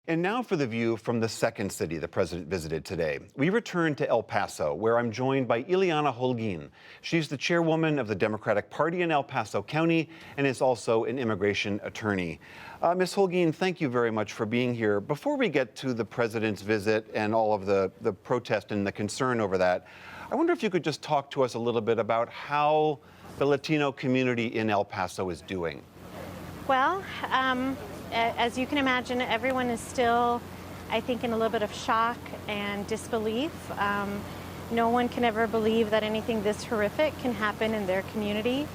And now for the view from the second city the president visited today. We return to El Paso, where I'm joined by Ileana Holguin. She's the chairwoman of the Democratic Party in El Paso County and is also an immigration attorney. Ms. Holguin, thank you very much for being here. Before we get to the president's visit and all of the protest and the concern over that, I wonder if you could just talk to us a little bit about how the Latino community in El Paso is doing. Well, as you can imagine, everyone is still, I think, in a little bit of shock and disbelief. No one can ever believe that anything this horrific can happen in their community.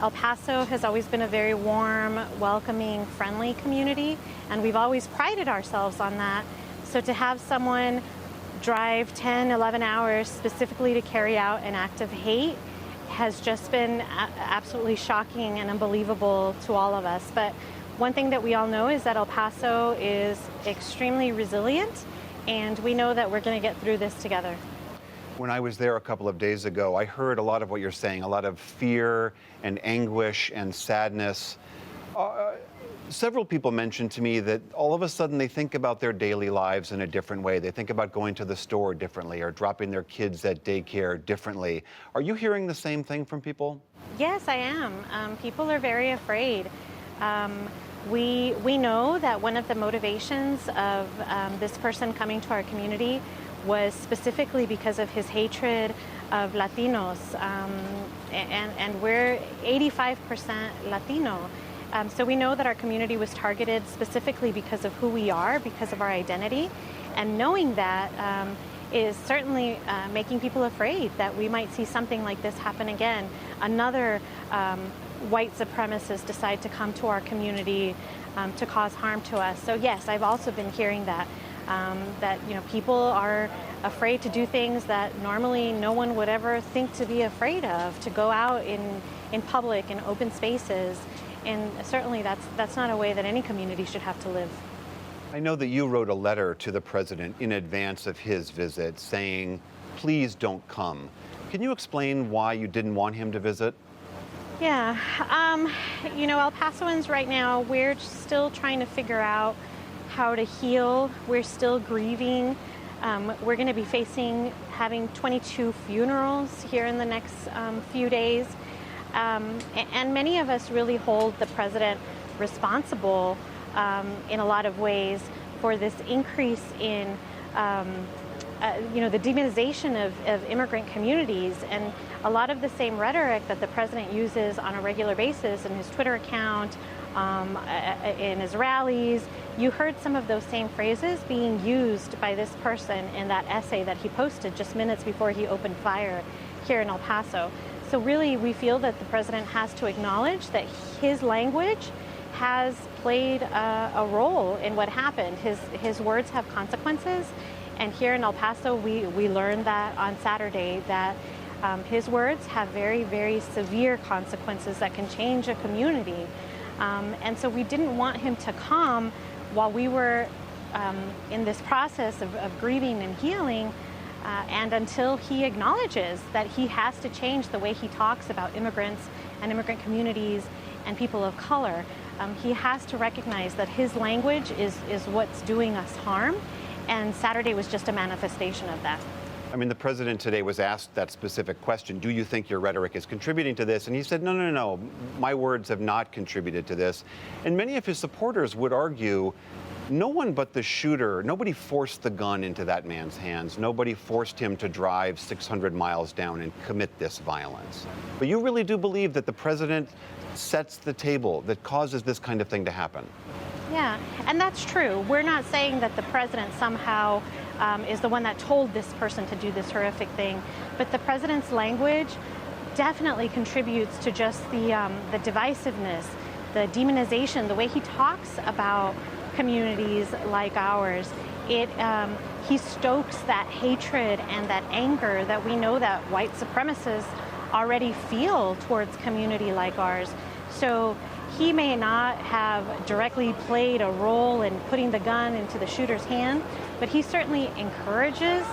El Paso has always been a very warm, welcoming, friendly community, and we've always prided ourselves on that. So to have someone drive 10, 11 hours specifically to carry out an act of hate has just been absolutely shocking and unbelievable to all of us. But one thing that we all know is that El Paso is extremely resilient, and we know that we're going to get through this together. When I was there a couple of days ago, I heard a lot of what you're saying, a lot of fear and anguish and sadness. Several people mentioned to me that all of a sudden they think about their daily lives in a different way. They think about going to the store differently or dropping their kids at daycare differently. Are you hearing the same thing from people? Yes, I am. People are very afraid. We know that one of the motivations of this person coming to our community was specifically because of his hatred of Latinos, and we're 85% Latino. So we know that our community was targeted specifically because of who we are, because of our identity, and knowing that is certainly making people afraid that we might see something like this happen again. Another white supremacists decide to come to our community to cause harm to us. So yes, I've also been hearing that people are afraid to do things that normally no one would ever think to be afraid of, to go out in public in open spaces, and certainly that's not a way that any community should have to live. I know that you wrote a letter to the president in advance of his visit saying, please don't come. Can you explain why you didn't want him to visit? Yeah, El Pasoans right now, we're still trying to figure out how to heal. We're still grieving. We're going to be having 22 funerals here in the next few days. And many of us really hold the president responsible in a lot of ways for this increase in the demonization of immigrant communities, and a lot of the same rhetoric that the president uses on a regular basis in his Twitter account, in his rallies. You heard some of those same phrases being used by this person in that essay that he posted just minutes before he opened fire here in El Paso. So really, we feel that the president has to acknowledge that his language has played a role in what happened. His words have consequences. And here in El Paso, we learned that on Saturday, that his words have very, very severe consequences that can change a community. And so we didn't want him to come while we were in this process of grieving and healing, and until he acknowledges that he has to change the way he talks about immigrants and immigrant communities and people of color. He has to recognize that his language is what's doing us harm, and Saturday was just a manifestation of that. I mean, the president today was asked that specific question, do you think your rhetoric is contributing to this? And he said, no, my words have not contributed to this. And many of his supporters would argue, no one but the shooter, nobody forced the gun into that man's hands. Nobody forced him to drive 600 miles down and commit this violence. But you really do believe that the president sets the table that causes this kind of thing to happen? Yeah, and that's true. We're not saying that the president somehow is the one that told this person to do this horrific thing, but the president's language definitely contributes to just the divisiveness, the demonization, the way he talks about communities like ours. He stokes that hatred and that anger that we know that white supremacists already feel towards community like ours. So he may not have directly played a role in putting the gun into the shooter's hand, but he certainly encourages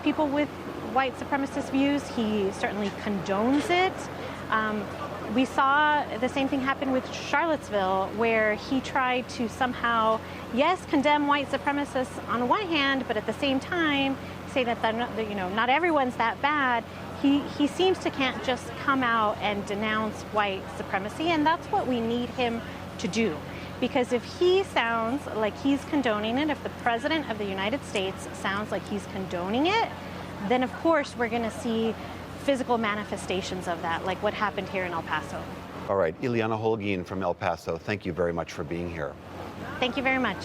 people with white supremacist views. He certainly condones it. We saw the same thing happen with Charlottesville, where he tried to somehow, yes, condemn white supremacists on one hand, but at the same time say that not everyone's that bad. He seems to can't just come out and denounce white supremacy, and that's what we need him to do. Because if he sounds like he's condoning it, if the President of the United States sounds like he's condoning it, then of course we're going to see physical manifestations of that, like what happened here in El Paso. All right, Ileana Holguin from El Paso, thank you very much for being here. Thank you very much.